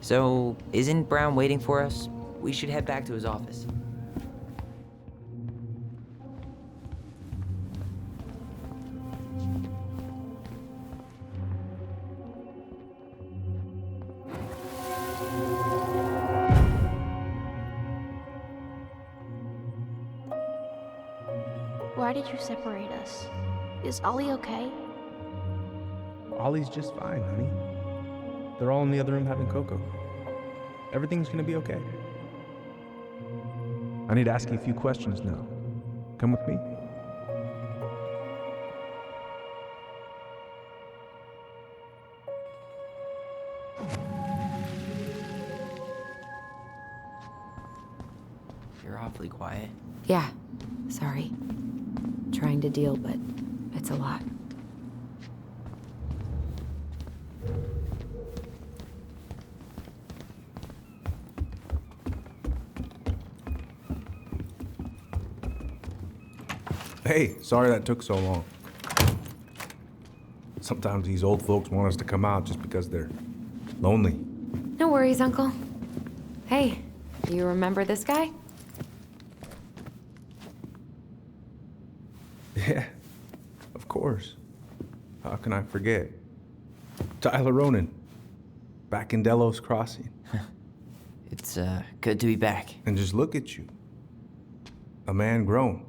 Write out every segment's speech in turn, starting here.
So, isn't Brown waiting for us? We should head back to his office. Why did you separate us? Is Ollie okay? Ollie's just fine, honey. They're all in the other room having cocoa. Everything's gonna be okay. I need to ask you a few questions now. Come with me? You're awfully quiet. Yeah, sorry. Trying to deal, but it's a lot. Hey, sorry that took so long. Sometimes these old folks want us to come out just because they're lonely. No worries, Uncle. Hey, do you remember this guy? Yeah, of course. How can I forget? Tyler Ronan, back in Delos Crossing. It's, good to be back. And just look at you. A man grown.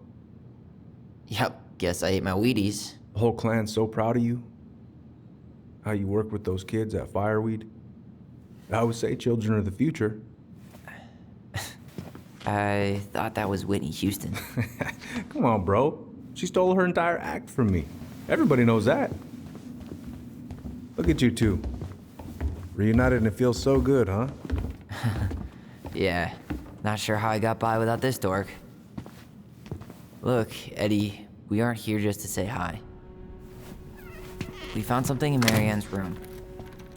Yep, guess I ate my Wheaties. The whole clan's so proud of you. How you work with those kids at Fireweed. I would say children are the future. I thought that was Whitney Houston. Come on, bro. She stole her entire act from me. Everybody knows that. Look at you two. Reunited and it feels so good, huh? Yeah, not sure how I got by without this dork. Look, Eddie, we aren't here just to say hi. We found something in Marianne's room.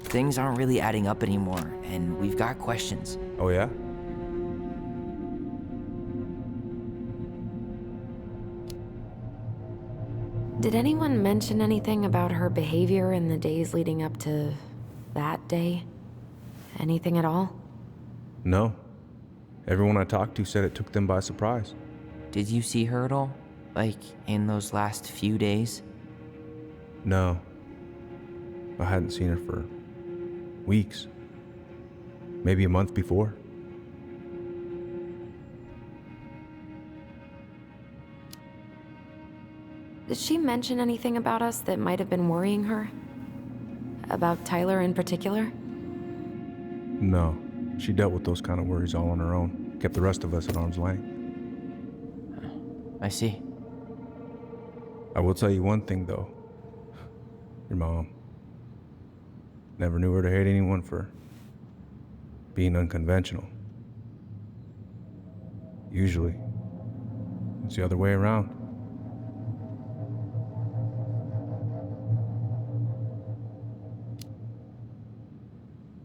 Things aren't really adding up anymore, and we've got questions. Oh, yeah? Did anyone mention anything about her behavior in the days leading up to that day? Anything at all? No. Everyone I talked to said it took them by surprise. Did you see her at all? Like, in those last few days? No. I hadn't seen her for weeks. Maybe a month before. Did she mention anything about us that might have been worrying her? About Tyler in particular? No. She dealt with those kind of worries all on her own. Kept the rest of us at arm's length. I see. I will tell you one thing, though. Your mom. Never knew her to hate anyone for being unconventional. Usually, it's the other way around.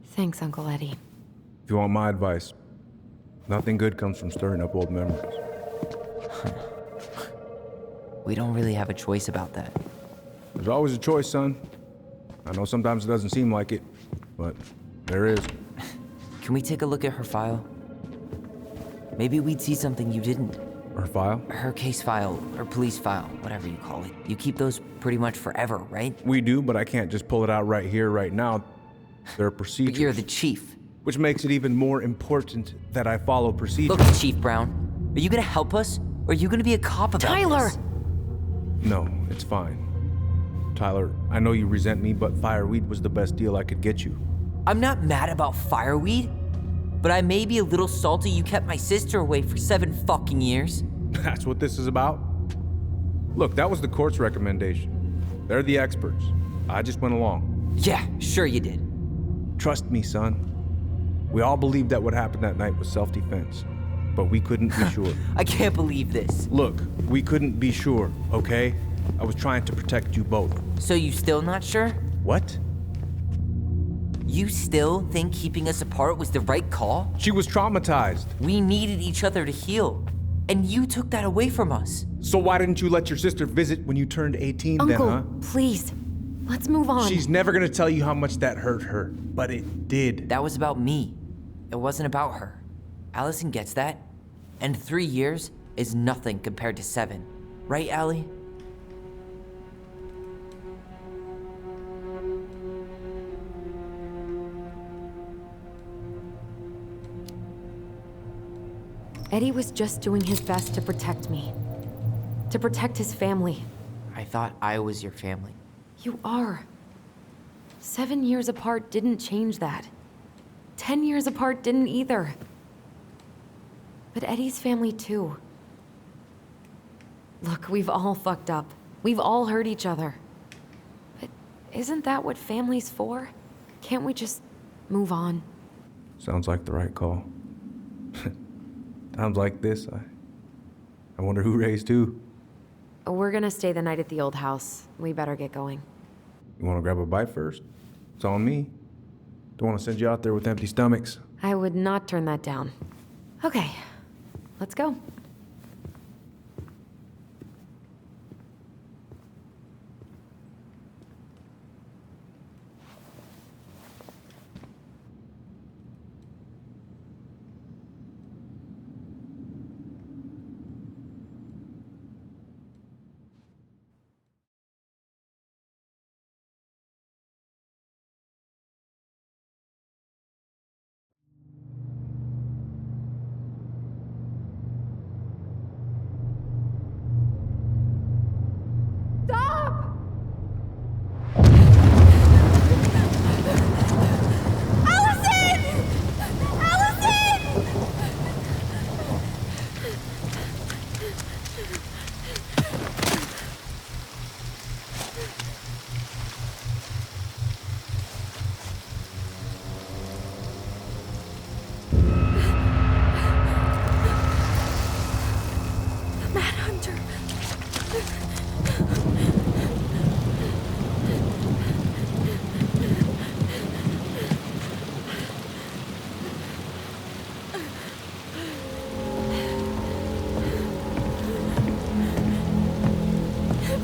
Thanks, Uncle Eddie. If you want my advice, nothing good comes from stirring up old memories. We don't really have a choice about that. There's always a choice, son. I know sometimes it doesn't seem like it, but there is. Can we take a look at her file? Maybe we'd see something you didn't. Her file? Her case file, her police file, whatever you call it. You keep those pretty much forever, right? We do, but I can't just pull it out right here, right now. There are procedures. But you're the chief. Which makes it even more important that I follow procedures. Look, Chief Brown, are you gonna help us? Or are you gonna be a cop about Tyler! this? No, it's fine. Tyler, I know you resent me, but Fireweed was the best deal I could get you. I'm not mad about Fireweed, but I may be a little salty you kept my sister away for 7 fucking years. That's what this is about? Look, that was the court's recommendation. They're the experts. I just went along. Yeah, sure you did. Trust me, son. We all believed that what happened that night was self-defense, but we couldn't be sure. I can't believe this. Look, we couldn't be sure, okay? I was trying to protect you both. So you still not sure? What? You still think keeping us apart was the right call? She was traumatized. We needed each other to heal, and you took that away from us. So why didn't you let your sister visit when you turned 18 Uncle, then, huh? please. Let's move on. She's never gonna tell you how much that hurt her, but it did. That was about me. It wasn't about her. Allison gets that. And 3 years is nothing compared to 7. Right, Allie? Eddie was just doing his best to protect me. To protect his family. I thought I was your family. You are. 7 years apart didn't change that. 10 years apart didn't either. But Eddie's family too. Look, we've all fucked up. We've all hurt each other. But isn't that what family's for? Can't we just move on? Sounds like the right call. Times like this, I wonder who raised who. We're gonna stay the night at the old house. We better get going. You wanna grab a bite first? It's on me. Don't wanna send you out there with empty stomachs. I would not turn that down. Okay, let's go.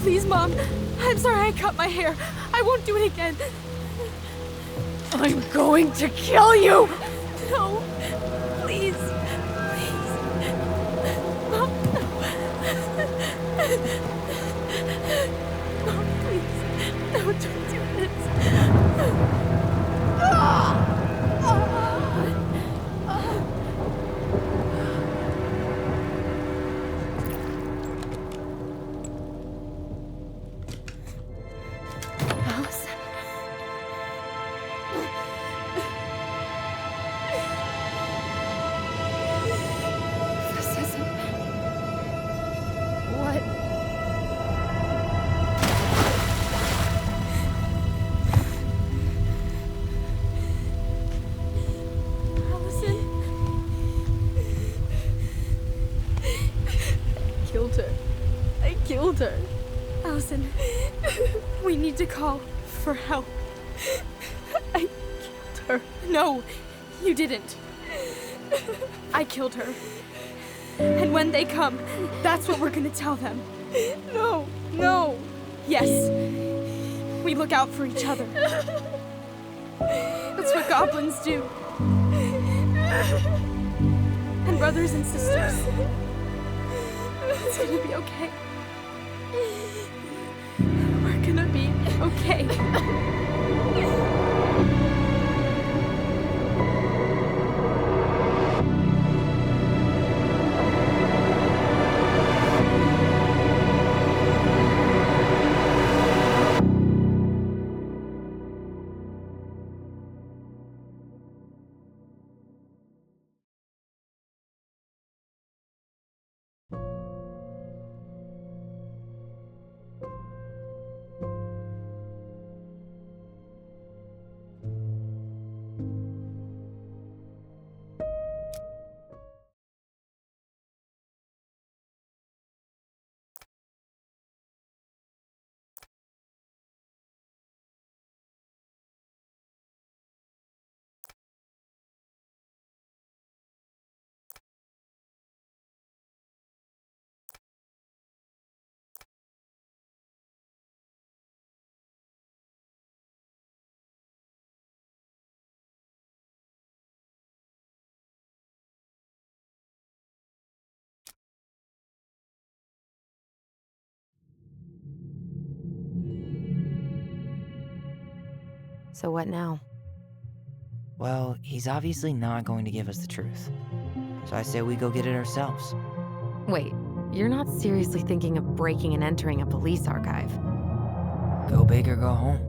Please, Mom. I'm sorry I cut my hair. I won't do it again. I'm going to kill you! No. Please. Please. Mom, no. Mom, please. No, don't do this. Allison. This isn't what. Allison. Killed her. I killed her. Allison, we need to call for help. I killed her. No, you didn't. I killed her. And when they come, that's what we're gonna tell them. No, no. Yes, we look out for each other. That's what goblins do. And brothers and sisters. It's gonna be okay. We're gonna be okay. So what now? Well, he's obviously not going to give us the truth. So I say we go get it ourselves. Wait, you're not seriously thinking of breaking and entering a police archive? Go big or go home.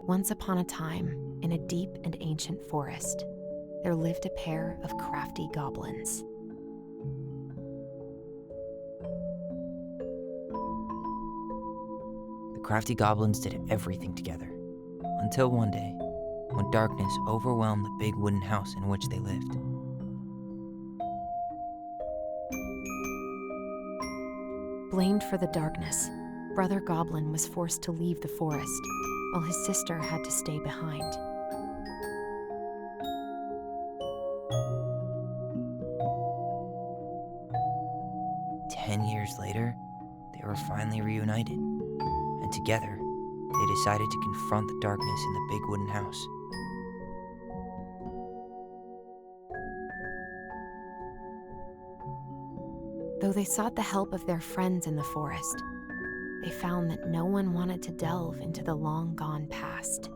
Once upon a time, in a deep and ancient forest, there lived a pair of crafty goblins. The crafty goblins did everything together. Until one day, when darkness overwhelmed the big wooden house in which they lived. Blamed for the darkness, Brother Goblin was forced to leave the forest, while his sister had to stay behind. Years later, they were finally reunited, and together, they decided to confront the darkness in the big wooden house. Though they sought the help of their friends in the forest, they found that no one wanted to delve into the long-gone past.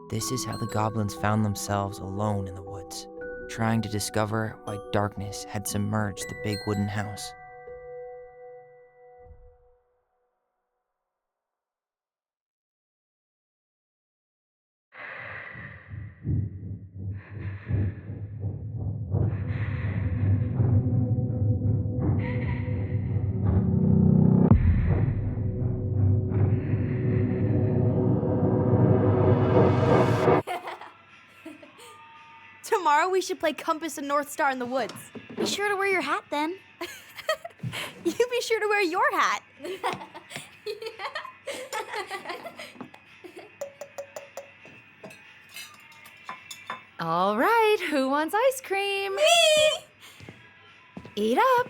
This is how the goblins found themselves alone in the woods, trying to discover why darkness had submerged the big wooden house. Tomorrow we should play Compass and North Star in the woods. Be sure to wear your hat then. You be sure to wear your hat. All right, who wants ice cream? Me! Eat up.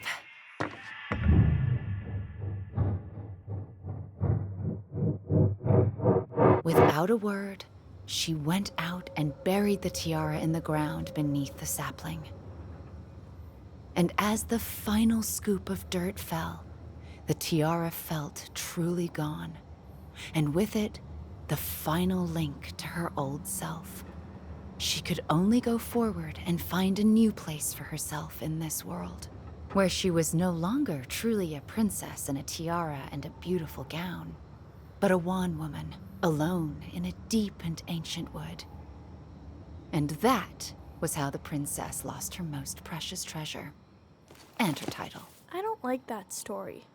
Without a word, she went out and buried the tiara in the ground beneath the sapling. And as the final scoop of dirt fell, the tiara felt truly gone, and with it, the final link to her old self. She could only go forward and find a new place for herself in this world, where she was no longer truly a princess in a tiara and a beautiful gown, but a wan woman, alone in a deep and ancient wood. And that was how the princess lost her most precious treasure, and her title. I don't like that story.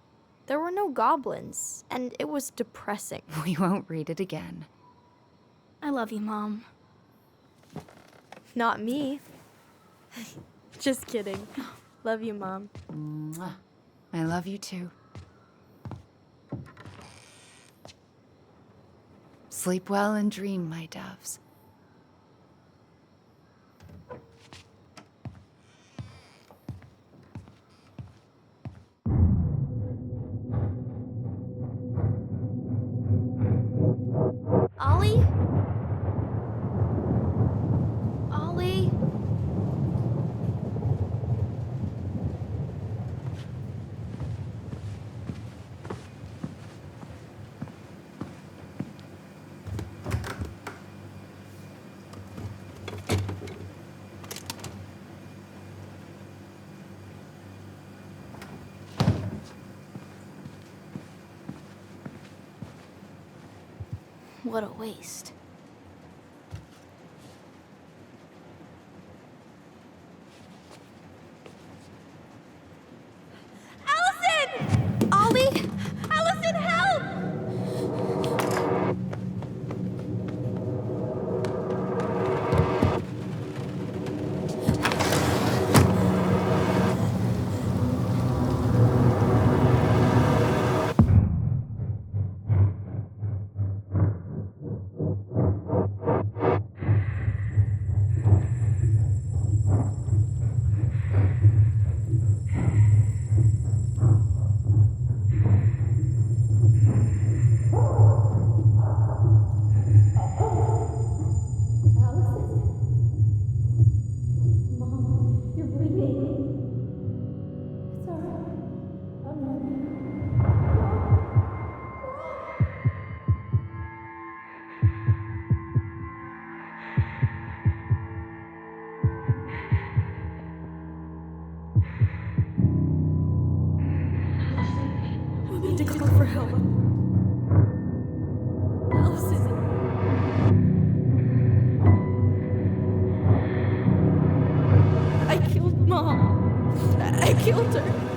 There were no goblins, and it was depressing. We won't read it again. I love you, Mom. Not me. Just kidding. Love you, Mom. Mwah. I love you too. Sleep well and dream, my doves. Ollie? Ollie? What a waste. Allison! Ollie? Allison, help! help. Allison. I killed Mom. I killed her.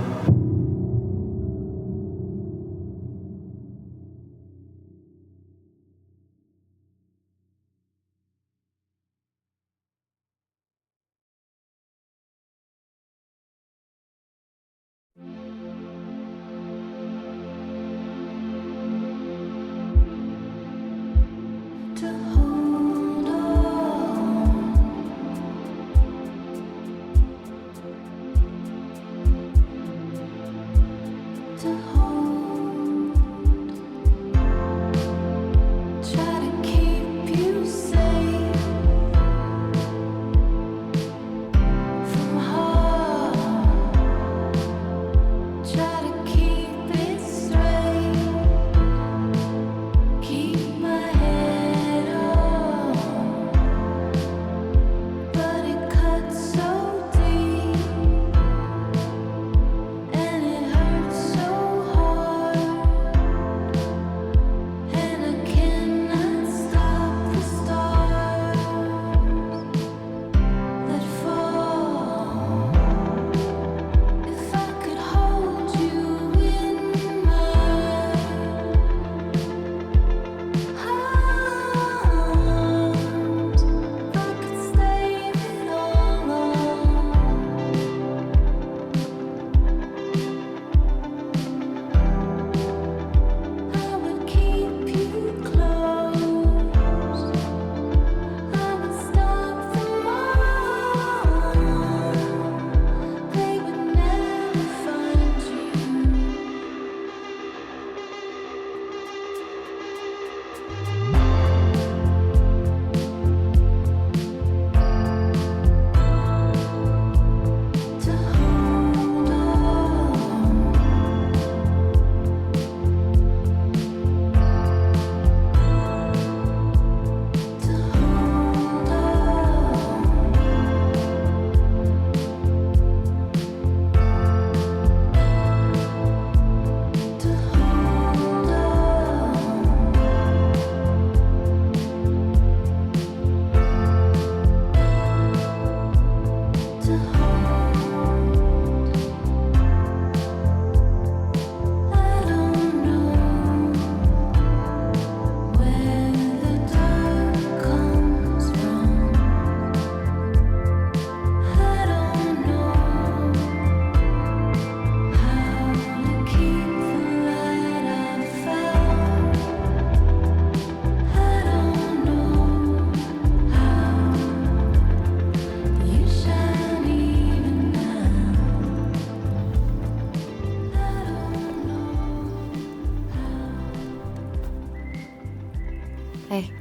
Hey.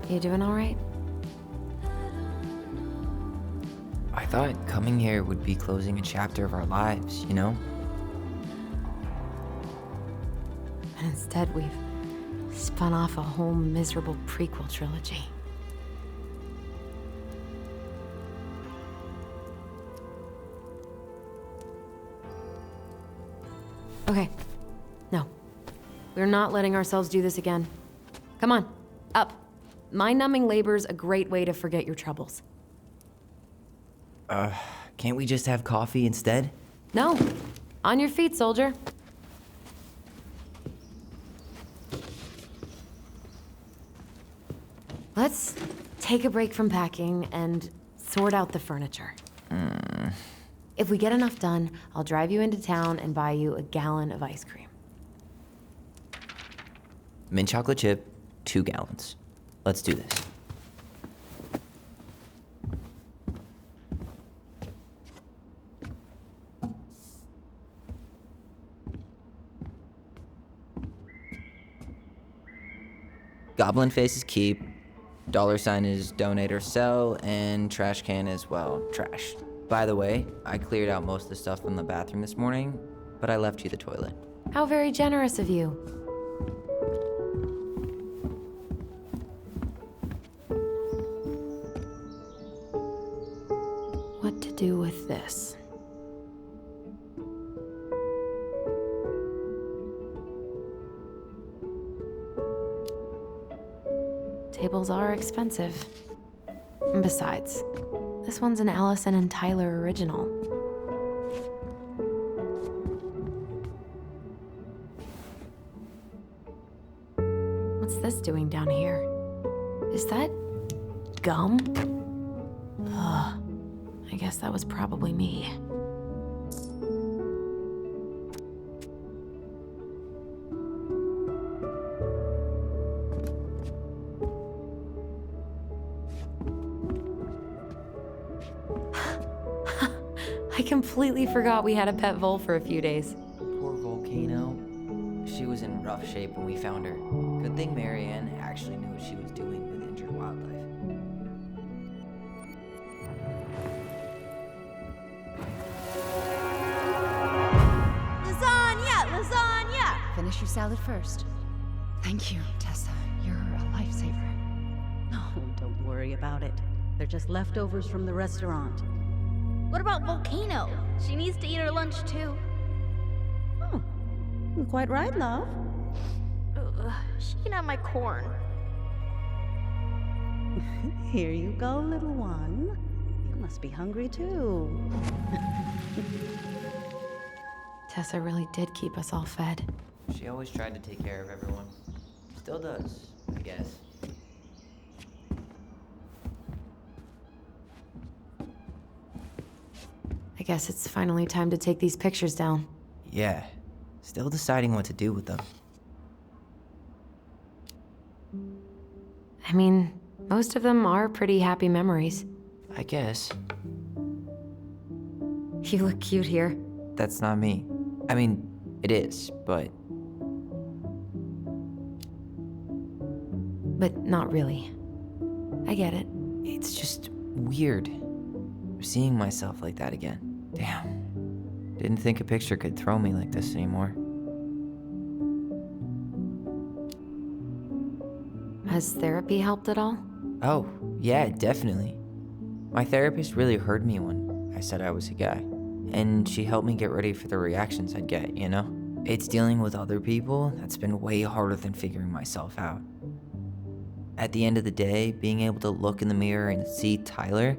You doing all right? I thought coming here would be closing a chapter of our lives, you know? And instead, we've spun off a whole miserable prequel trilogy. Okay. No. We're not letting ourselves do this again. Come on, up. Mind-numbing labor's a great way to forget your troubles. Can't we just have coffee instead? No. On your feet, soldier. Let's take a break from packing and sort out the furniture. If we get enough done, I'll drive you into town and buy you a gallon of ice cream. Mint chocolate chip, 2 gallons. Let's do this. Goblin face is keep, $sign is donate or sell, and trash can is, well, trash. By the way, I cleared out most of the stuff from the bathroom this morning, but I left you the toilet. How very generous of you. What to do with this? bottles are expensive. And besides, this one's an Allison and Tyler original. What's this doing down here? Is that gum? Ugh. I guess that was probably me. I completely forgot we had a pet vole for a few days. Poor Volcano. She was in rough shape when we found her. Good thing Marianne actually knew what she was doing with injured wildlife. Lasagna! Lasagna! Finish your salad first. Thank you, Tessa. You're a lifesaver. Oh, don't worry about it. They're just leftovers from the restaurant. What about Volcano? She needs to eat her lunch too. Oh, you're quite right, love. Ugh, she can have my corn. Here you go, little one. You must be hungry too. Tessa really did keep us all fed. She always tried to take care of everyone. Still does, I guess. I guess it's finally time to take these pictures down. Yeah, still deciding what to do with them. I mean, most of them are pretty happy memories. I guess. You look cute here. That's not me. I mean, it is, but But not really. I get it. it's just weird. Seeing myself like that again. Damn. Didn't think a picture could throw me like this anymore. Has therapy helped at all? Oh, yeah, definitely. My therapist really heard me when I said I was a guy. And she helped me get ready for the reactions I'd get, you know? It's dealing with other people that's been way harder than figuring myself out. At the end of the day, being able to look in the mirror and see Tyler,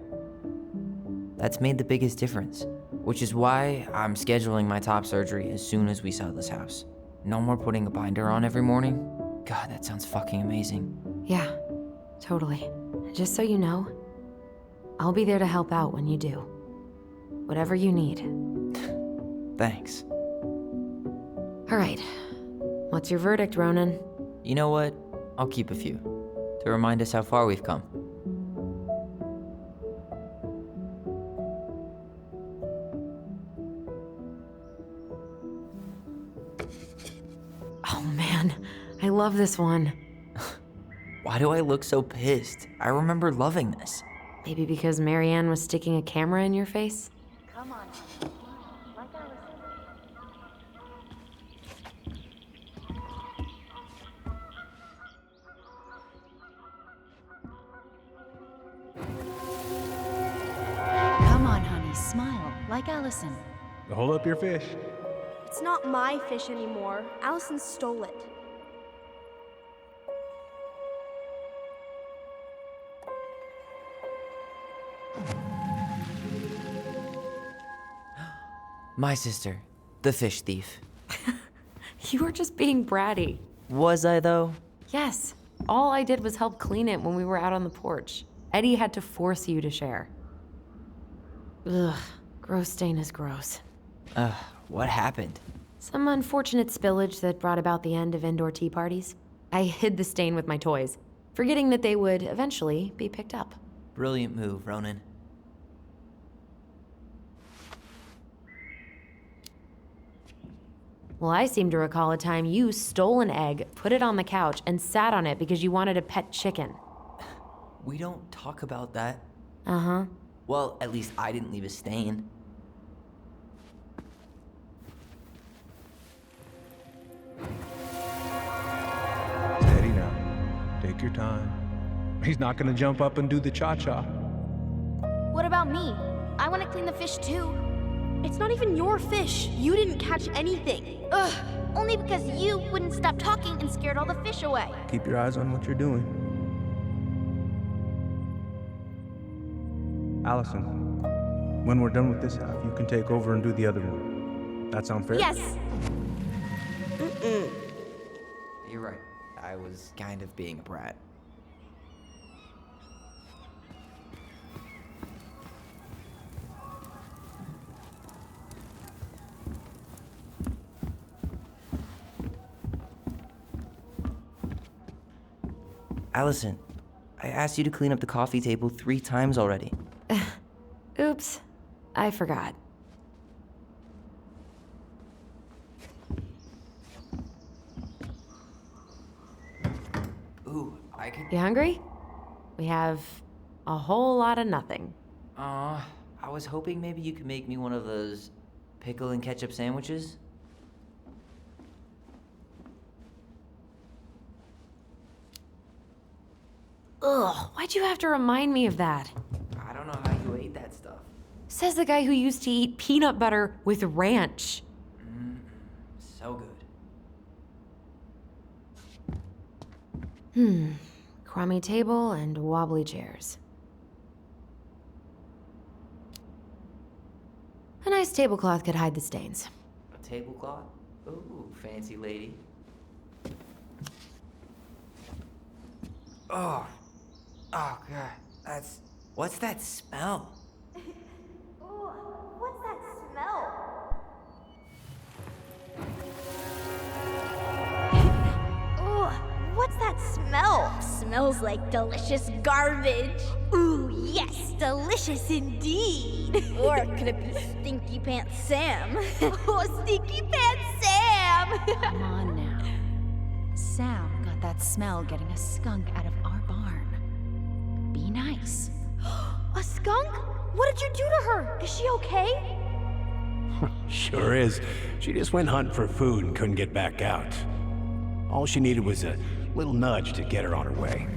that's made the biggest difference. Which is why I'm scheduling my top surgery as soon as we sell this house. No more putting a binder on every morning. God, that sounds fucking amazing. Yeah, totally. Just so you know, I'll be there to help out when you do. Whatever you need. Thanks. All right. What's your verdict, Ronan? You know what? I'll keep a few. To remind us how far we've come. Oh man, I love this one. Why do I look so pissed? I remember loving this. Maybe because Marianne was sticking a camera in your face? Come on. Like I was Come on, honey, smile, like Allison. Hold up your fish. It's not my fish anymore. Allison stole it. My sister, the fish thief. You were just being bratty. Was I though? Yes, all I did was help clean it when we were out on the porch. Eddie had to force you to share. Ugh, gross stain is gross. What happened? Some unfortunate spillage that brought about the end of indoor tea parties. I hid the stain with my toys, forgetting that they would eventually be picked up. Brilliant move, Ronan. Well, I seem to recall a time you stole an egg, put it on the couch, and sat on it because you wanted a pet chicken. We don't talk about that. Uh-huh. Well, at least I didn't leave a stain. Steady now. Take your time. He's not gonna jump up and do the cha-cha. What about me? I want to clean the fish too. It's not even your fish. You didn't catch anything. Ugh, only because you wouldn't stop talking and scared all the fish away. Keep your eyes on what you're doing. Allison, when we're done with this half, you can take over and do the other one. That sound fair? Yes! You're right. I was kind of being a brat. Allison, I asked you to clean up the coffee table 3 times already. Oops, I forgot. Ooh, I could... You hungry? We have a whole lot of nothing. I was hoping maybe you could make me one of those pickle and ketchup sandwiches. Ugh, why'd you have to remind me of that? I don't know how you ate that stuff. Says the guy who used to eat peanut butter with ranch. So good. Crummy table and wobbly chairs. A nice tablecloth could hide the stains. A tablecloth? Ooh, fancy lady. Oh. Oh, God. That's... What's that smell? Ooh, what's that smell? Ooh, what's that smell? Smells like delicious garbage. Ooh, yes, delicious indeed. Or could it be Stinky Pants Sam? Oh, Stinky Pants Sam! Come on now. Sam got that smell getting a skunk out of our barn. Be nice. A skunk? What did you do to her? Is she okay? Sure is. She just went hunting for food and couldn't get back out. All she needed was a little nudge to get her on her way.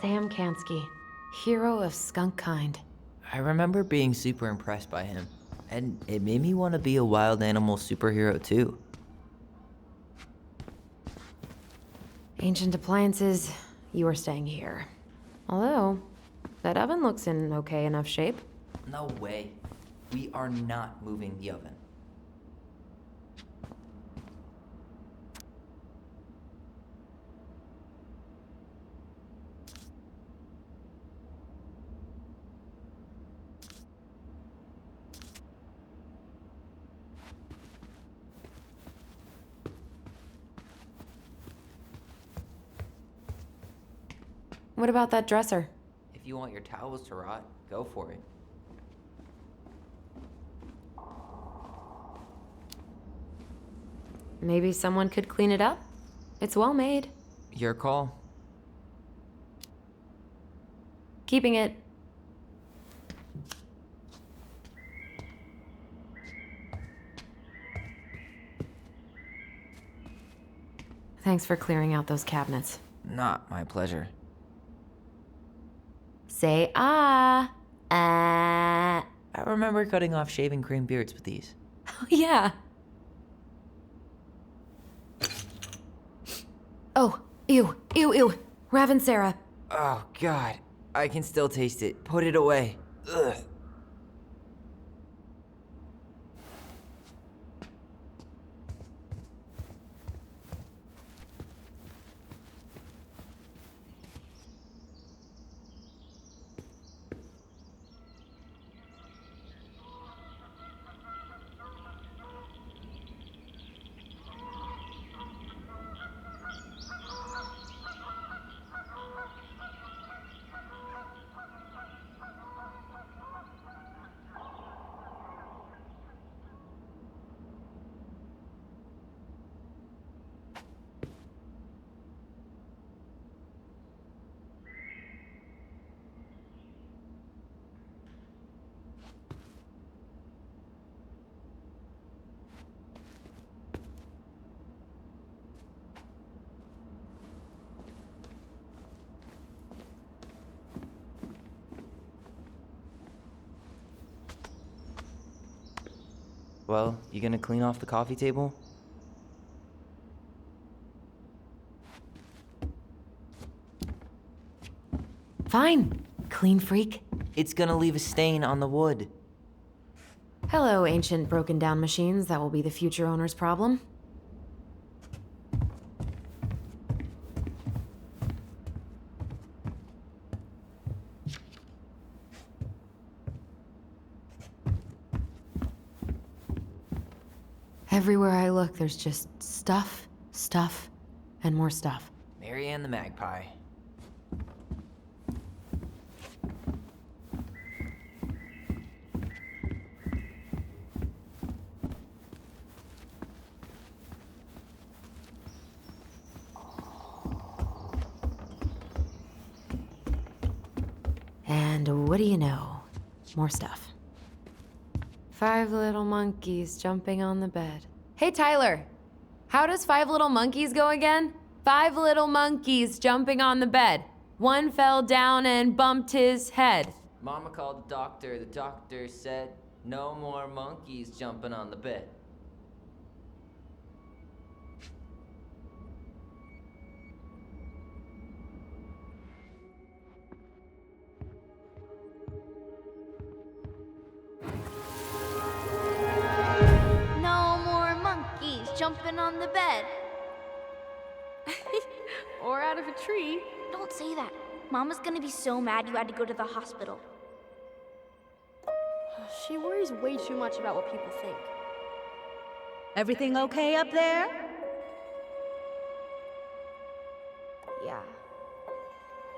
Sam Kansky, hero of skunk kind. I remember being super impressed by him, and it made me want to be a wild animal superhero too. Ancient appliances, you are staying here. Although, that oven looks in okay enough shape. No way. We are not moving the oven. What about that dresser? If you want your towels to rot, go for it. Maybe someone could clean it up? It's well made. Your call. Keeping it. Thanks for clearing out those cabinets. Not my pleasure. Say ah. Ah. I remember cutting off shaving cream beards with these. Oh, yeah. Oh, ew, ew, ew. Raven Sarah. Oh, God. I can still taste it. Put it away. Ugh. Well, you gonna clean off the coffee table? Fine, clean freak. It's gonna leave a stain on the wood. Hello, ancient broken down machines that will be the future owner's problem. Everywhere I look, there's just stuff, stuff, and more stuff. Marianne the Magpie. And what do you know? More stuff. 5 little monkeys jumping on the bed. Hey, Tyler. How does 5 little monkeys go again? 5 little monkeys jumping on the bed. One fell down and bumped his head. Mama called the doctor. The doctor said, no more monkeys jumping on the bed. No more monkeys jumping on the bed. Or out of a tree. Don't say that. Mama's gonna be so mad you had to go to the hospital. She worries way too much about what people think. Everything okay up there? Yeah.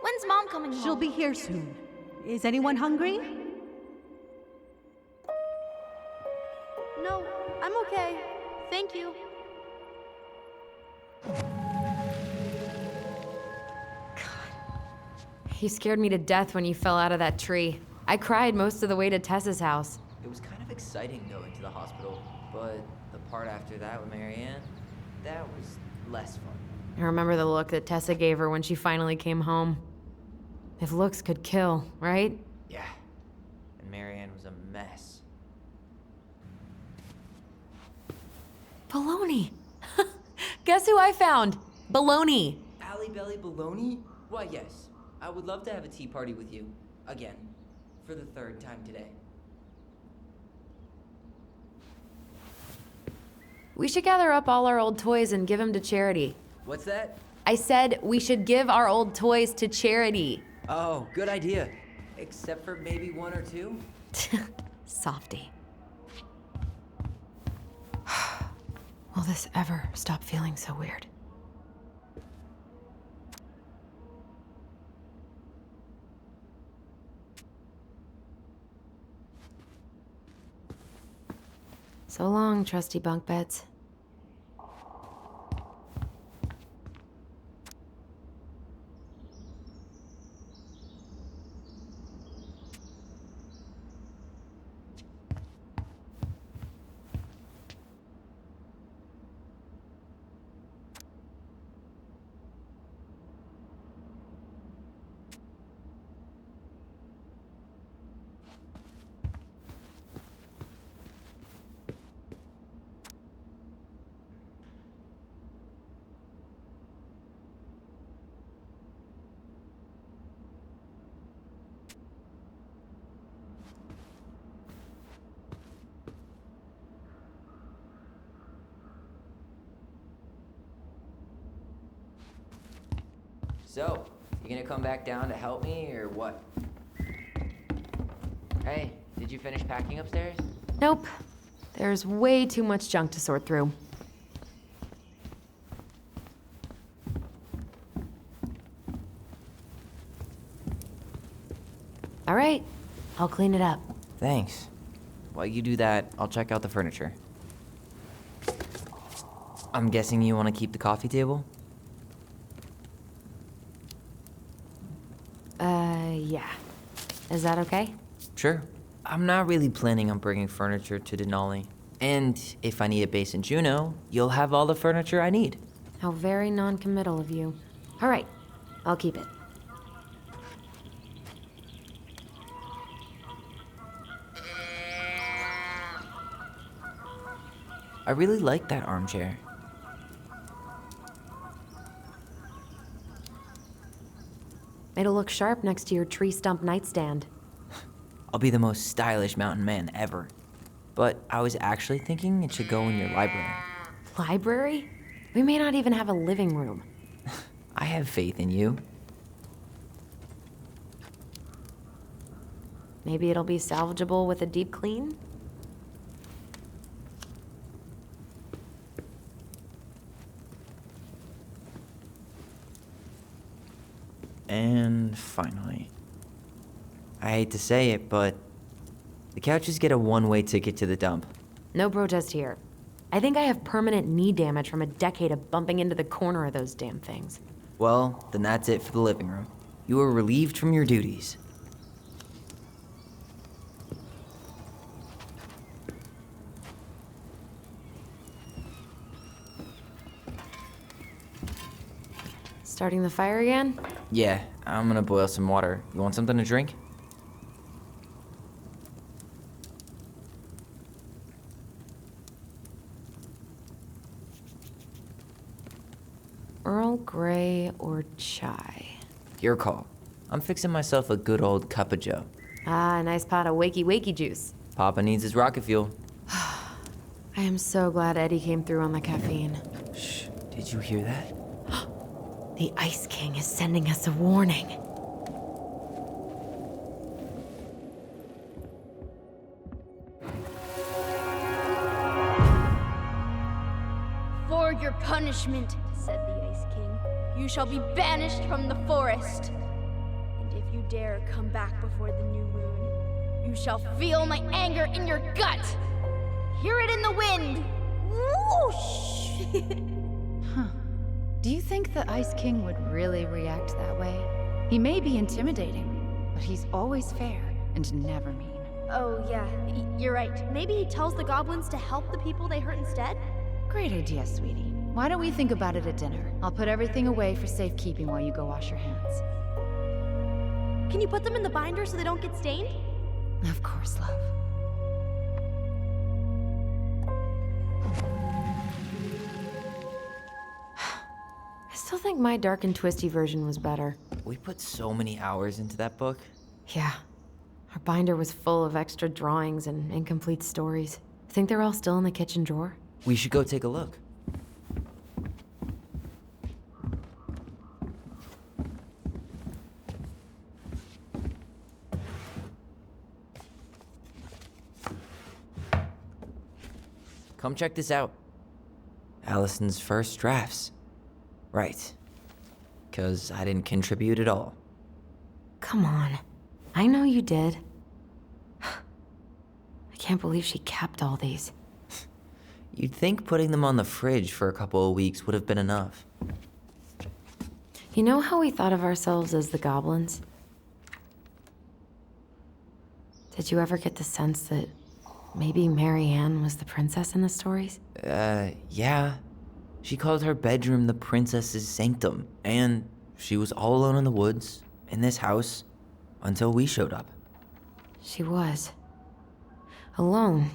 When's Mom coming home? She'll be here soon. Is anyone hungry? No, I'm okay. Thank you. You scared me to death when you fell out of that tree. I cried most of the way to Tessa's house. It was kind of exciting going to the hospital, but the part after that with Marianne, that was less fun. I remember the look that Tessa gave her when she finally came home. If looks could kill, right? Yeah. And Marianne was a mess. Baloney. Guess who I found? Baloney. Alley Belly Baloney? Why, yes. I would love to have a tea party with you. Again. For the 3rd time today. We should gather up all our old toys and give them to charity. What's that? I said we should give our old toys to charity. Oh, good idea. Except for maybe 1 or 2? Softy. Will this ever stop feeling so weird? So long, trusty bunk beds. So, you gonna come back down to help me, or what? Hey, did you finish packing upstairs? Nope. There's way too much junk to sort through. All right, I'll clean it up. Thanks. While you do that, I'll check out the furniture. I'm guessing you want to keep the coffee table? Yeah. Is that okay? Sure. I'm not really planning on bringing furniture to Denali. And if I need a base in Juneau, you'll have all the furniture I need. How very non-committal of you. All right, I'll keep it. I really like that armchair. It'll look sharp next to your tree stump nightstand. I'll be the most stylish mountain man ever. But I was actually thinking it should go in your library. Library? We may not even have a living room. I have faith in you. Maybe it'll be salvageable with a deep clean? And finally, I hate to say it, but the couches get a one-way ticket to the dump. No protest here. I think I have permanent knee damage from a decade of bumping into the corner of those damn things. Well, then that's it for the living room. You are relieved from your duties. Starting the fire again? Yeah, I'm gonna boil some water. You want something to drink? Earl Grey or chai? Your call. I'm fixing myself a good old cup of joe. Ah, a nice pot of wakey juice. Papa needs his rocket fuel. I am so glad Eddie came through on the caffeine. Shh, did you hear that? The Ice King is sending us a warning. For your punishment, said the Ice King, you shall be banished from the forest. And if you dare come back before the new moon, you shall feel my anger in your gut. Hear it in the wind. Whoosh! Do you think the Ice King would really react that way? He may be intimidating, but he's always fair and never mean. Oh, yeah, you're right. Maybe he tells the goblins to help the people they hurt instead? Great idea, sweetie. Why don't we think about it at dinner? I'll put everything away for safekeeping while you go wash your hands. Can you put them in the binder so they don't get stained? Of course, love. I still think my dark and twisty version was better. We put so many hours into that book. Yeah. Our binder was full of extra drawings and incomplete stories. Think they're all still in the kitchen drawer? We should go take a look. Come check this out. Allison's first drafts. Right. 'Cause I didn't contribute at all. Come on. I know you did. I can't believe she kept all these. You'd think putting them on the fridge for a couple of weeks would have been enough. You know how we thought of ourselves as the goblins? Did you ever get the sense that maybe Marianne was the princess in the stories? Yeah. She called her bedroom the princess's sanctum, and she was all alone in the woods, in this house, until we showed up. She was. Alone,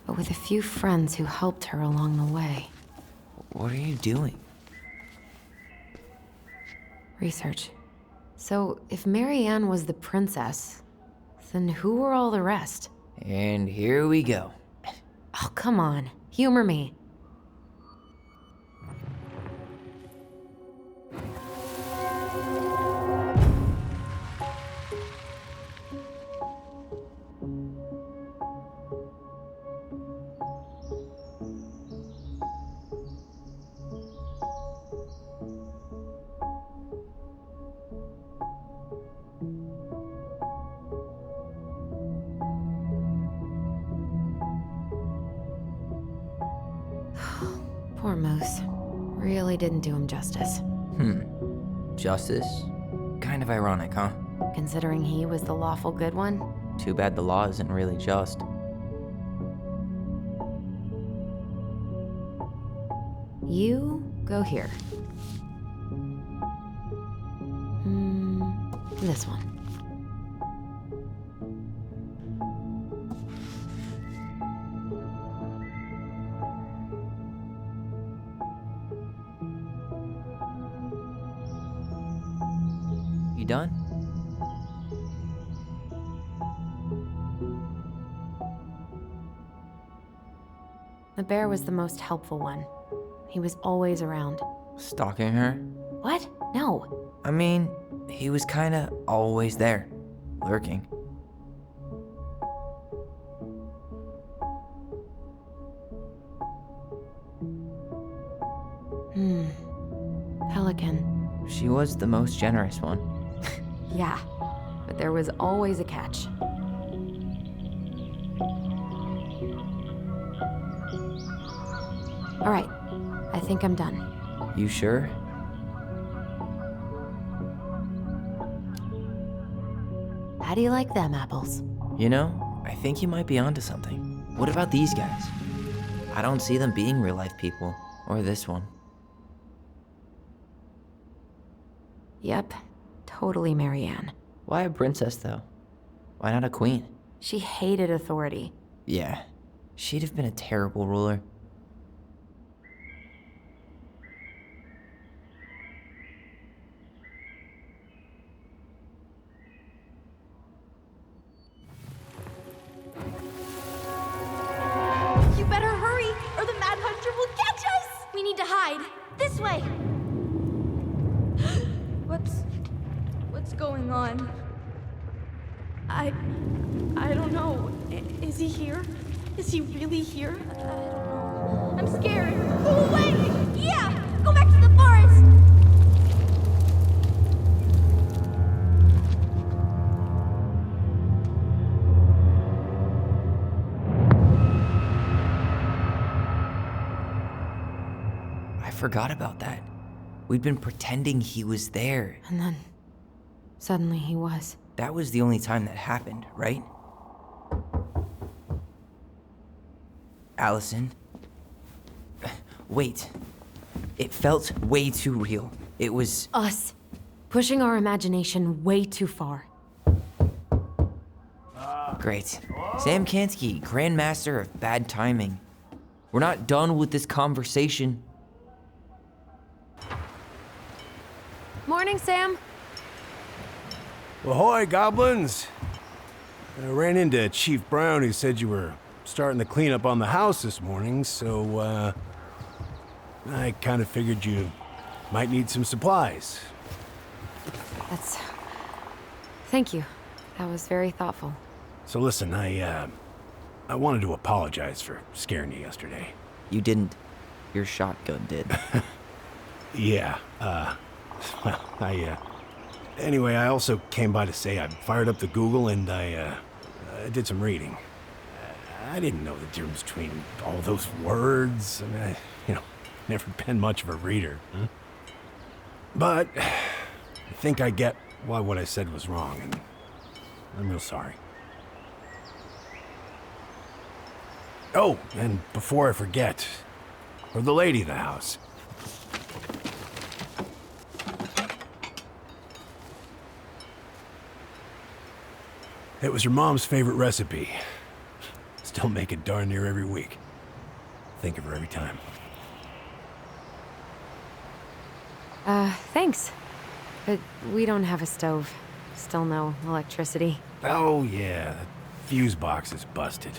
but with a few friends who helped her along the way. What are you doing? Research. So, if Marianne was the princess, then who were all the rest? And here we go. Oh, come on. Humor me. Poor Moose. Really didn't do him justice. Justice? Kind of ironic, huh? Considering he was the lawful good one. Too bad the law isn't really just. You go here. This one. You done? The bear was the most helpful one. He was always around. Stalking her? What? No. I mean, he was kinda always there, lurking. Pelican. She was the most generous one. Yeah, but there was always a catch. All right, I think I'm done. You sure? How do you like them apples? You know, I think you might be onto something. What about these guys? I don't see them being real-life people, or this one. Yep, totally Marianne. Why a princess, though? Why not a queen? She hated authority. Yeah, she'd have been a terrible ruler. You better hurry, or the Mad Hunter will catch us! We need to hide. This way! What's going on? I don't know. Is he here? Is he really here? I don't know. I'm scared. Go away! Yeah! Go back to the forest! I forgot about that. We'd been pretending he was there. And then, suddenly he was. That was the only time that happened, right? Allison? Wait. It felt way too real. It was... Us. Pushing our imagination way too far. Great. Sam Kansky, Grandmaster of Bad Timing. We're not done with this conversation. Morning, Sam. Ahoy, goblins! I ran into Chief Brown, who said you were starting the cleanup on the house this morning, so, I kind of figured you might need some supplies. That's... Thank you. That was very thoughtful. So listen, I wanted to apologize for scaring you yesterday. You didn't. Your shotgun did. Yeah, well, anyway, I also came by to say I fired up the Google and I did some reading. I didn't know the difference between all those words. I mean, never been much of a reader. Huh? But I think I get why what I said was wrong, and I'm real sorry. Oh, and before I forget, for the lady of the house. It was your mom's favorite recipe. Still make it darn near every week. Think of her every time. Thanks. But we don't have a stove. Still no electricity. Oh yeah, that fuse box is busted.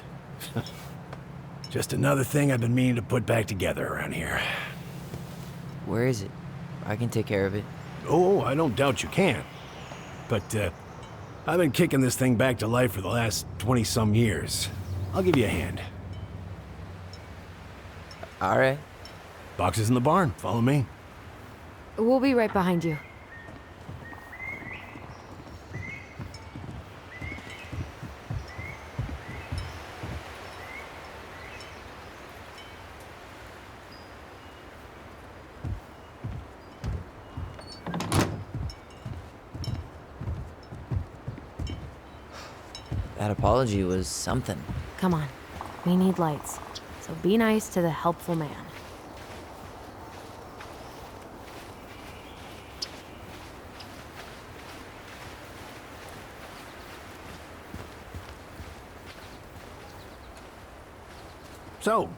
Just another thing I've been meaning to put back together around here. Where is it? I can take care of it. Oh, I don't doubt you can. But, I've been kicking this thing back to life for the last 20-some years. I'll give you a hand. All right. Box is in the barn. Follow me. We'll be right behind you. That apology was something. Come on. We need lights. So be nice to the helpful man. So,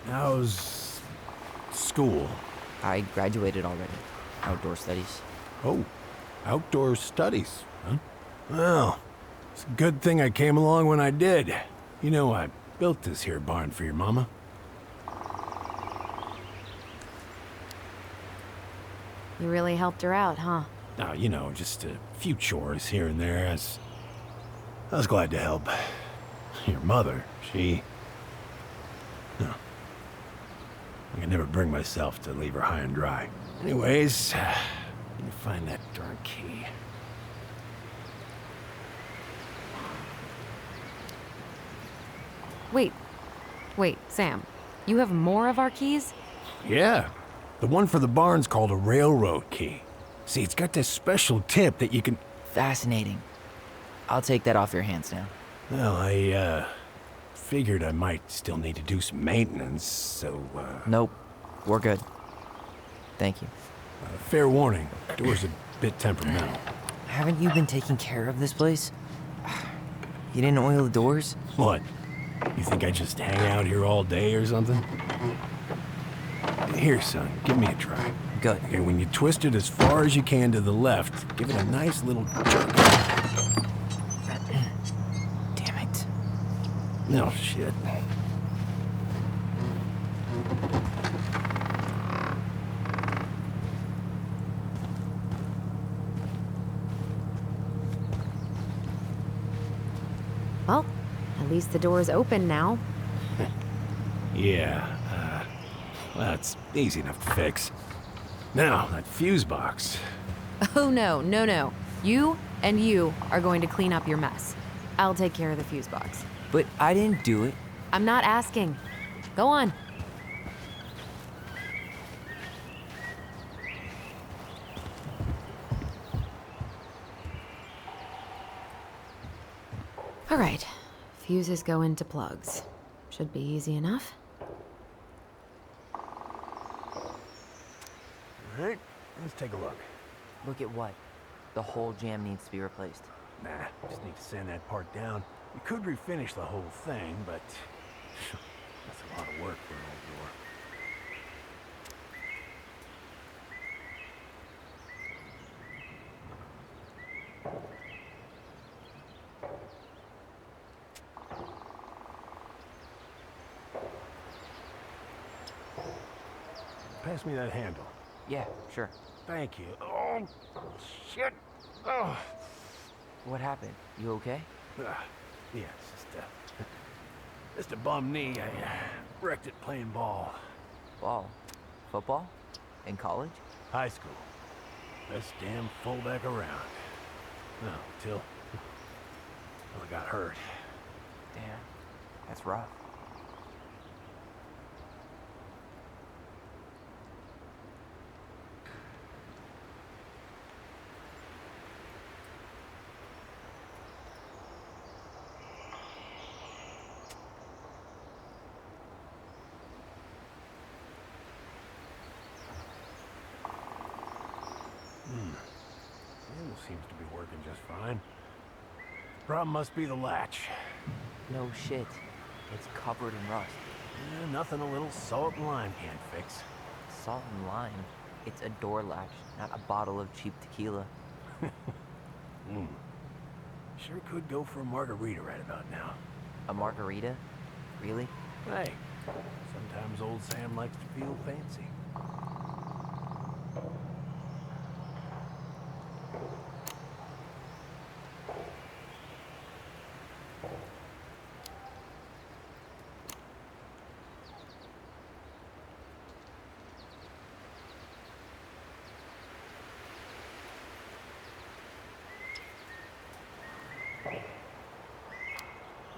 how's school? I graduated already. Outdoor studies. Oh, outdoor studies, huh? Well, it's a good thing I came along when I did. You know, I built this here barn for your mama. You really helped her out, huh? Now, you know, just a few chores here and there. I was glad to help. Your mother, she... No. I could never bring myself to leave her high and dry. Anyways, let me find that darn key. Wait, Sam. You have more of our keys? Yeah. The one for the barn's called a railroad key. See, it's got this special tip that you can... Fascinating. I'll take that off your hands now. Well, I, figured I might still need to do some maintenance, so, Nope. We're good. Thank you. fair warning, door's a bit temperamental. Haven't you been taking care of this place? You didn't oil the doors? What? You think I just hang out here all day or something? Here, son, give me a try. Good. Okay, when you twist it as far as you can to the left, give it a nice little jerk. Damn it. No shit. Well, at least the door's open now. Yeah, well, it's easy enough to fix. Now, that fuse box. Oh, no. You and you are going to clean up your mess. I'll take care of the fuse box. But I didn't do it. I'm not asking. Go on. All right. Fuses go into plugs. Should be easy enough. All right, let's take a look. Look at what? The whole jam needs to be replaced. Nah, just need to sand that part down. You could refinish the whole thing, but that's a lot of work for an old door. Pass me that handle. Yeah, sure. Thank you. Oh, shit. Oh. What happened? You okay? Yeah, it's just a bum knee. I wrecked it playing ball. Ball? Football? In college? High school. Best damn fullback around. No, till I got hurt. Damn. That's rough. It seems to be working just fine. Problem must be the latch. No shit. It's covered in rust. Nothing a little salt and lime can't fix. Salt and lime. It's a door latch, not a bottle of cheap tequila. Sure could go for a margarita right about now. A margarita? Really? Hey, sometimes old Sam likes to feel fancy.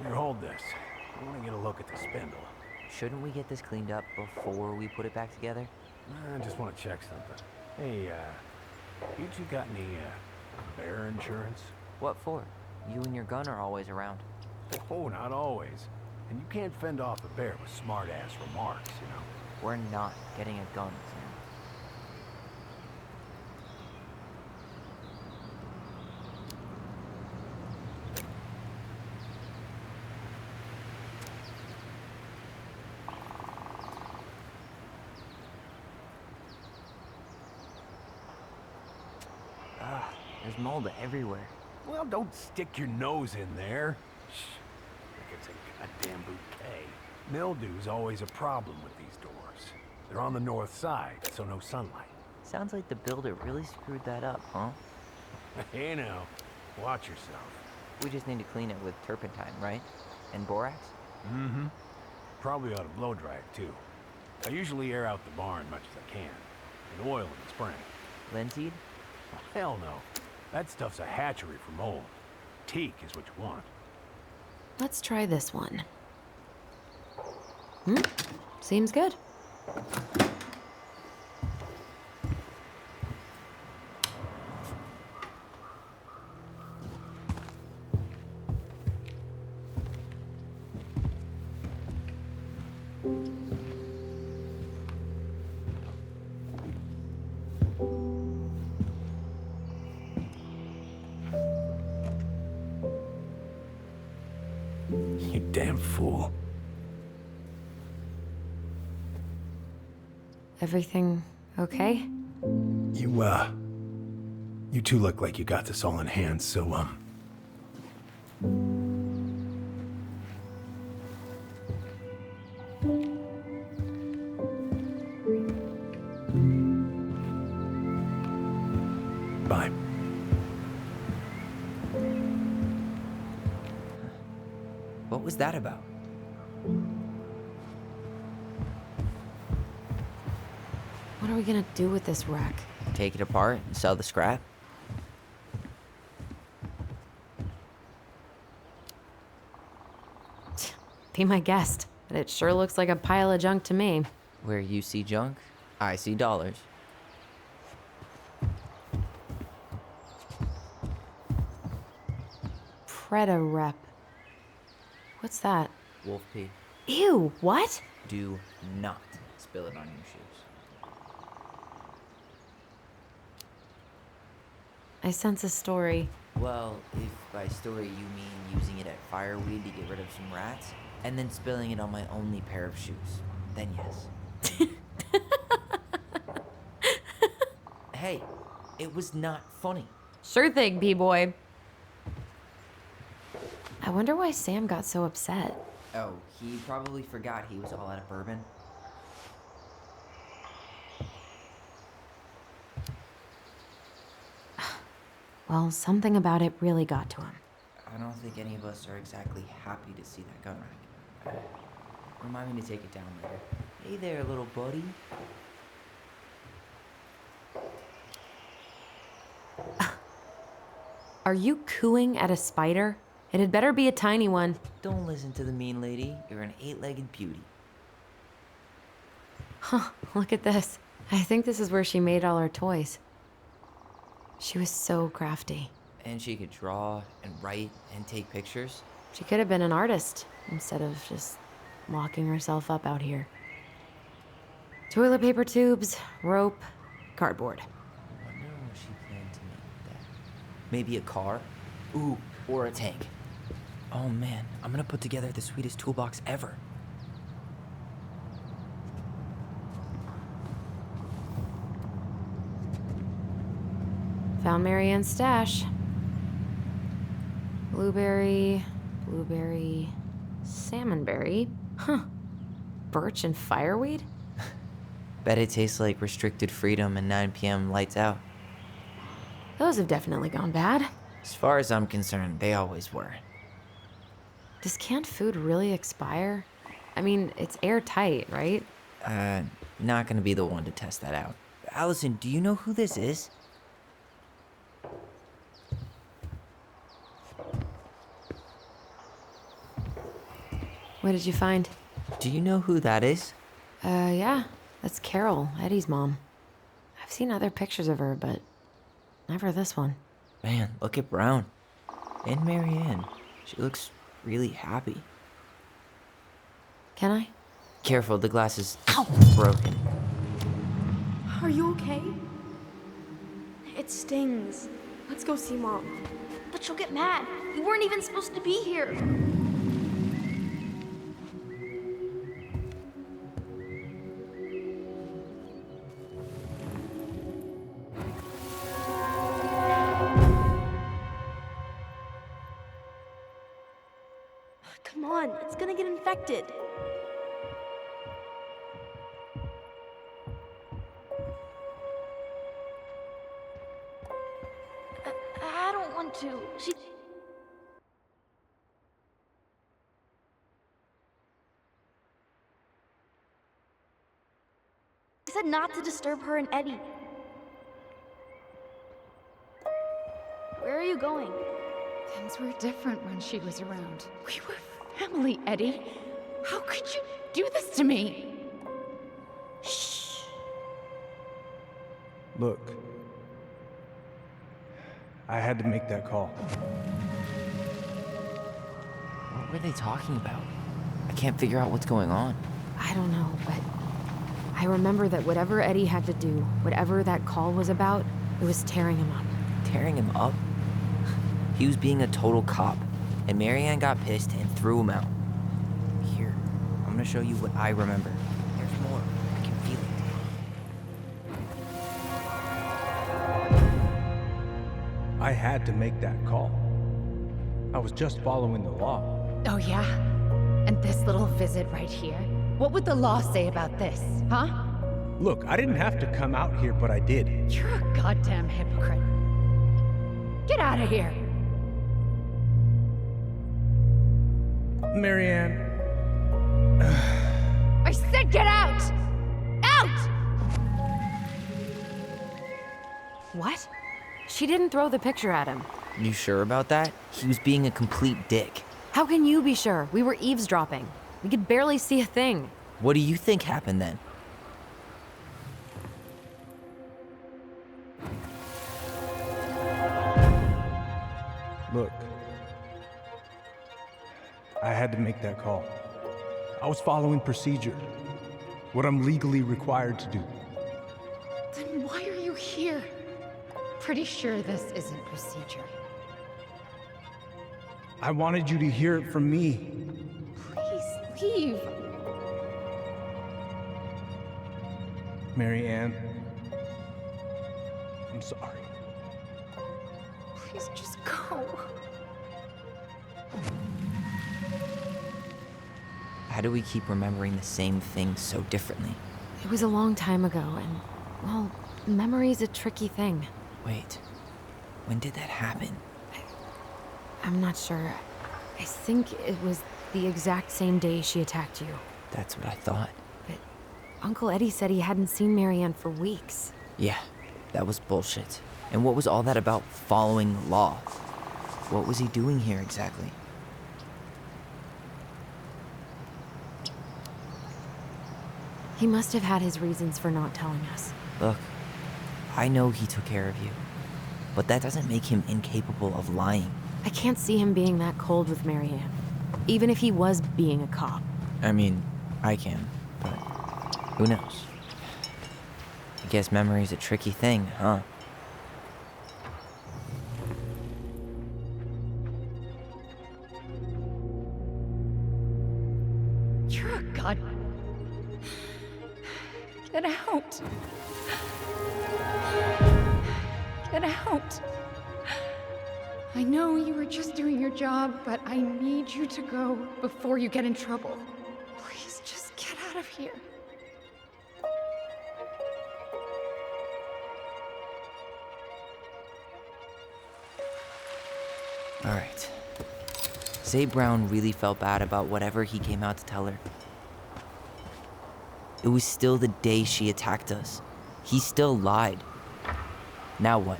Here, hold this. I want to get a look at the spindle. Shouldn't we get this cleaned up before we put it back together? I just want to check something. Hey, you two got any, bear insurance? What for? You and your gun are always around. Oh, not always. And you can't fend off a bear with smart-ass remarks, you know. We're not getting a gun, Sam. There's mold everywhere. Well, don't stick your nose in there. Shh. Like it's a goddamn bouquet. Mildew's always a problem with these doors. They're on the north side, so no sunlight. Sounds like the builder really screwed that up, huh? Hey now, watch yourself. We just need to clean it with turpentine, right? And borax? Mm-hmm. Probably ought to blow dry it, too. I usually air out the barn much as I can. With oil in the spring. Linseed? Oh, hell no. That stuff's a hatchery for mold. Teak is what you want. Let's try this one. Seems good. You damn fool. Everything okay? You two look like you got this all in hand, so, bye. What was that about? What are we gonna do with this wreck? Take it apart and sell the scrap? Be my guest, but it sure looks like a pile of junk to me. Where you see junk, I see dollars. Preda rep. What's that? Wolf pee. Ew, what? Do not spill it on your shoes. I sense a story. Well, if by story you mean using it at fireweed to get rid of some rats, and then spilling it on my only pair of shoes, then yes. Hey, it was not funny. Sure thing, B-boy. I wonder why Sam got so upset. Oh, he probably forgot he was all out of bourbon. Well, something about it really got to him. I don't think any of us are exactly happy to see that gun rack. Remind me to take it down later. Hey there, little buddy. Are you cooing at a spider? It had better be a tiny one. Don't listen to the mean lady. You're an 8-legged beauty. Huh, look at this. I think this is where she made all her toys. She was so crafty. And she could draw and write and take pictures. She could have been an artist instead of just locking herself up out here. Toilet paper tubes, rope, cardboard. I wonder what she planned to make with that. Maybe a car? Ooh, or a tank. Oh man, I'm gonna put together the sweetest toolbox ever. Found Marianne's stash. Blueberry, salmonberry. Huh. Birch and fireweed? Bet it tastes like restricted freedom and 9 p.m. lights out. Those have definitely gone bad. As far as I'm concerned, they always were. Does canned food really expire? I mean, it's airtight, right? Not gonna be the one to test that out. Allison, do you know who this is? What did you find? Do you know who that is? Yeah. That's Carol, Eddie's mom. I've seen other pictures of her, but never this one. Man, look at Brown. And Marianne. She looks really happy. Can I? Careful, the glass is broken. Are you okay? It stings. Let's go see Mom. But she'll get mad. We weren't even supposed to be here. Come on, it's gonna get infected. want to. She said not to disturb her and Eddie. Where are you going? Things were different when she was around. We were family, Eddie. How could you do this to me? Shh. Look, I had to make that call. What were they talking about? I can't figure out what's going on. I don't know, but I remember that whatever Eddie had to do, whatever that call was about, it was tearing him up. Tearing him up? He was being a total cop, and Marianne got pissed and threw him out. Here, I'm gonna show you what I remember. There's more. I can feel it. I had to make that call. I was just following the law. Oh, yeah? And this little visit right here? What would the law say about this, huh? Look, I didn't have to come out here, but I did. You're a goddamn hypocrite. Get out of here. Marianne, I said get out! Out! What? She didn't throw the picture at him. You sure about that? He was being a complete dick. How can you be sure? We were eavesdropping. We could barely see a thing. What do you think happened then? look. I had to make that call. I was following procedure. What I'm legally required to do. Then why are you here? Pretty sure this isn't procedure. I wanted you to hear it from me. Please leave. Marianne, I'm sorry. Please just go. How do we keep remembering the same thing so differently? It was a long time ago, and, well, memory's a tricky thing. Wait, when did that happen? I'm not sure. I think it was the exact same day she attacked you. That's what I thought. But Uncle Eddie said he hadn't seen Marianne for weeks. Yeah, that was bullshit. And what was all that about following the law? What was he doing here exactly? He must have had his reasons for not telling us. Look, I know he took care of you, but that doesn't make him incapable of lying. I can't see him being that cold with Marianne, even if he was being a cop. I mean, I can, but who knows? I guess memory's a tricky thing, huh? You're a god. Get out. Get out. I know you were just doing your job, but I need you to go before you get in trouble. Please just get out of here. All right. Say Brown really felt bad about whatever he came out to tell her. It was still the day she attacked us. He still lied. Now what?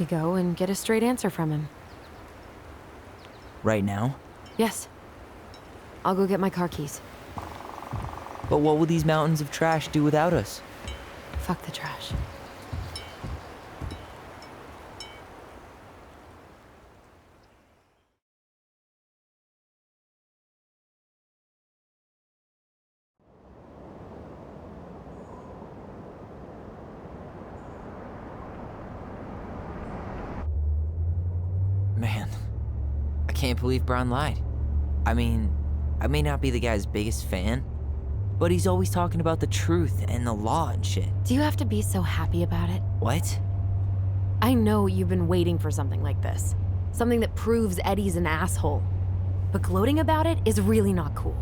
We go and get a straight answer from him. Right now? Yes. I'll go get my car keys. But what will these mountains of trash do without us? Fuck the trash. Man, I can't believe Brown lied. I mean, I may not be the guy's biggest fan, but he's always talking about the truth and the law and shit. Do you have to be so happy about it? What? I know you've been waiting for something like this. Something that proves Eddie's an asshole. But gloating about it is really not cool.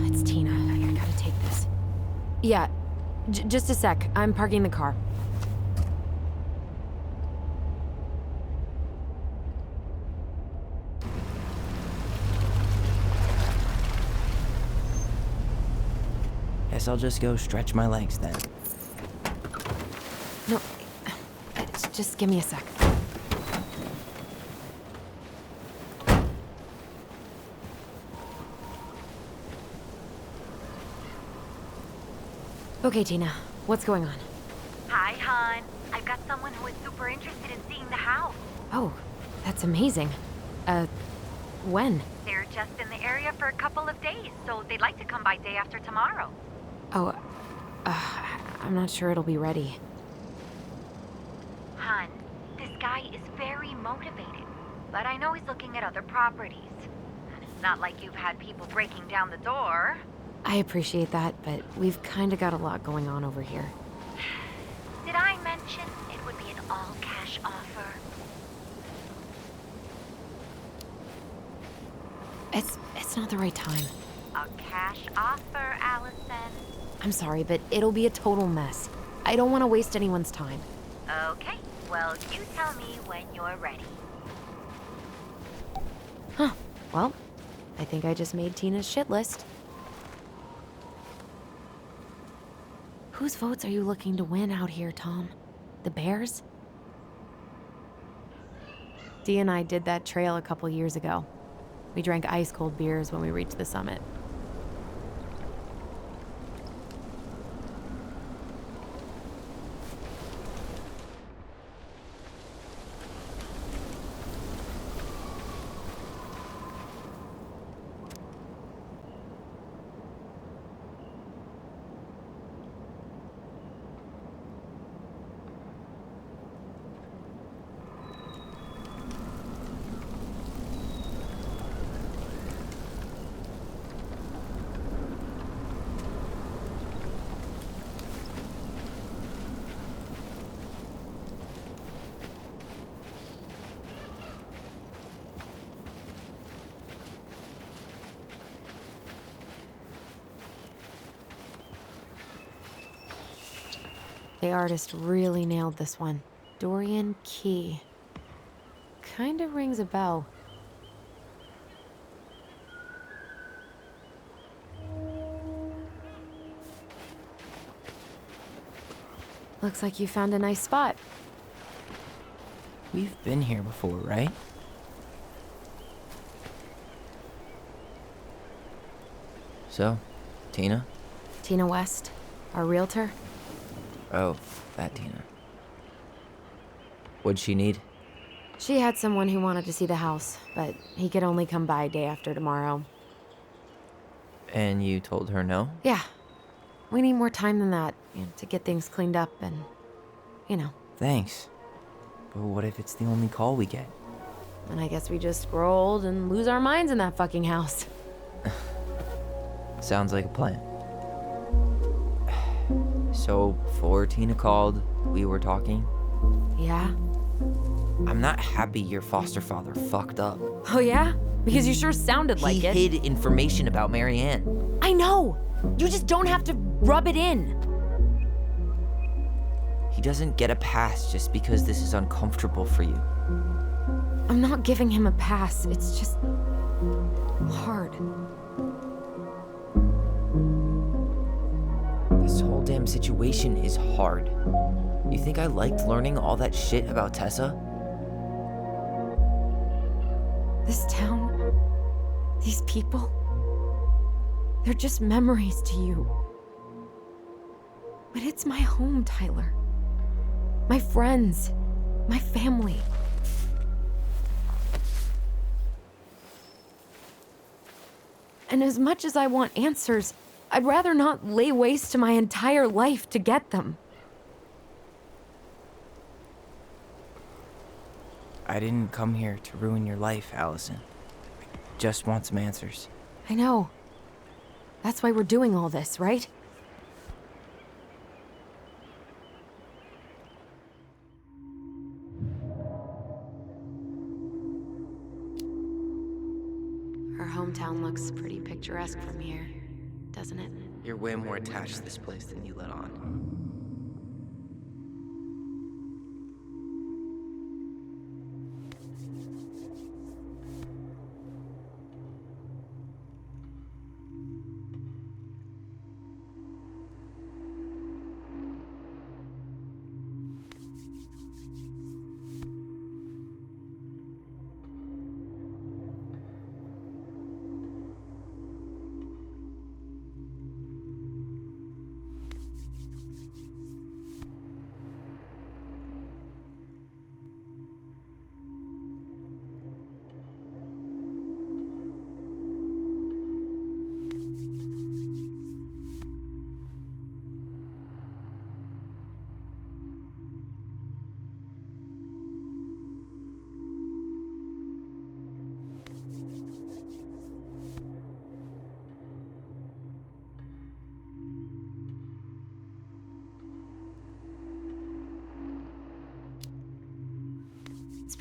It's Tina. I gotta take this. Yeah, just a sec. I'm parking the car. Guess I'll just go stretch my legs then. No, just give me a sec. Okay, Tina, what's going on? Hi, hon. I've got someone who is super interested in seeing the house. Oh, that's amazing. When? They're just in the area for a couple of days, so they'd like to come by day after tomorrow. Oh, I'm not sure it'll be ready. Hon, this guy is very motivated, but I know he's looking at other properties. And it's not like you've had people breaking down the door. I appreciate that, but we've kinda got a lot going on over here. Did I mention it would be an all-cash offer? It's not the right time. A cash offer, Allison. I'm sorry, but it'll be a total mess. I don't want to waste anyone's time. Okay, well, you tell me when you're ready. Huh. Well, I think I just made Tina's shit list. Whose votes are you looking to win out here, Tom? The Bears? Dee and I did that trail a couple years ago. We drank ice-cold beers when we reached the summit. The artist really nailed this one. Dorian Key. Kinda rings a bell. Looks like you found a nice spot. We've been here before, right? So, Tina? Tina West, our realtor. Oh, that Tina. What'd she need? She had someone who wanted to see the house, but he could only come by day after tomorrow. And you told her no? Yeah. We need more time than that, to get things cleaned up and, Thanks. But what if it's the only call we get? And I guess we just grow old and lose our minds in that fucking house. Sounds like a plan. So, before Tina called, we were talking. Yeah? I'm not happy your foster father fucked up. Oh yeah? Because you sure sounded like it. He hid information about Marianne. I know! You just don't have to rub it in. He doesn't get a pass just because this is uncomfortable for you. I'm not giving him a pass. It's just hard. This whole damn situation is hard. You think I liked learning all that shit about Tessa? This town, these people, they're just memories to you. But it's my home, Tyler. My friends, my family. And as much as I want answers, I'd rather not lay waste to my entire life to get them. I didn't come here to ruin your life, Allison. I just want some answers. I know. That's why we're doing all this, right? Our hometown looks pretty picturesque from here, doesn't it? You're way more attached to this place than you let on.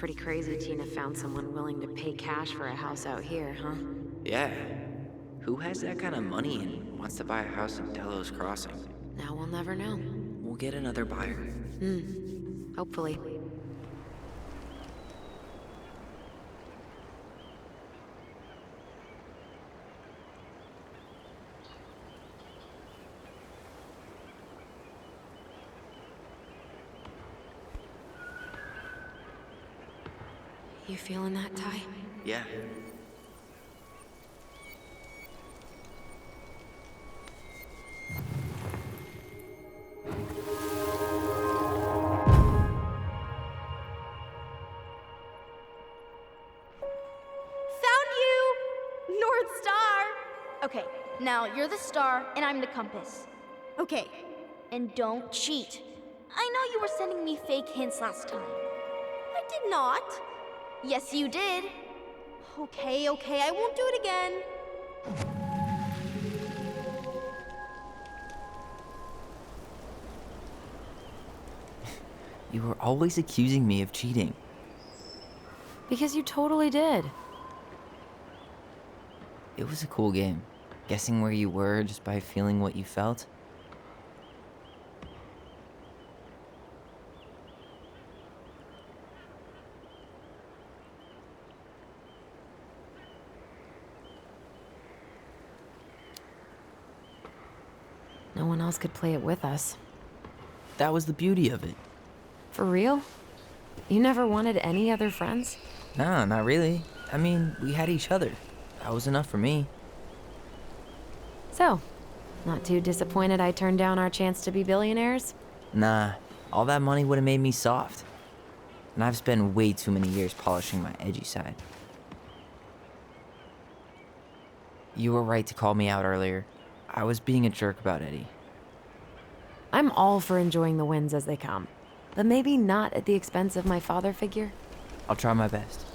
pretty crazy Tina found someone willing to pay cash for a house out here, huh? Yeah. Who has that kind of money and wants to buy a house in Delos Crossing? Now we'll never know. We'll get another buyer. Hopefully. You feeling that, Ty? Yeah. Found you! North Star! Okay, now you're the star and I'm the compass. Okay, and don't cheat. I know you were sending me fake hints last time. I did not. Yes, you did. Okay, I won't do it again. You were always accusing me of cheating. Because you totally did. It was a cool game. Guessing where you were just by feeling what you felt. No one else could play it with us. That was the beauty of it. For real? You never wanted any other friends? Nah, not really. I mean, we had each other. That was enough for me. So, not too disappointed I turned down our chance to be billionaires? Nah, all that money would have made me soft. And I've spent way too many years polishing my edgy side. You were right to call me out earlier. I was being a jerk about Eddie. I'm all for enjoying the wins as they come, but maybe not at the expense of my father figure. I'll try my best.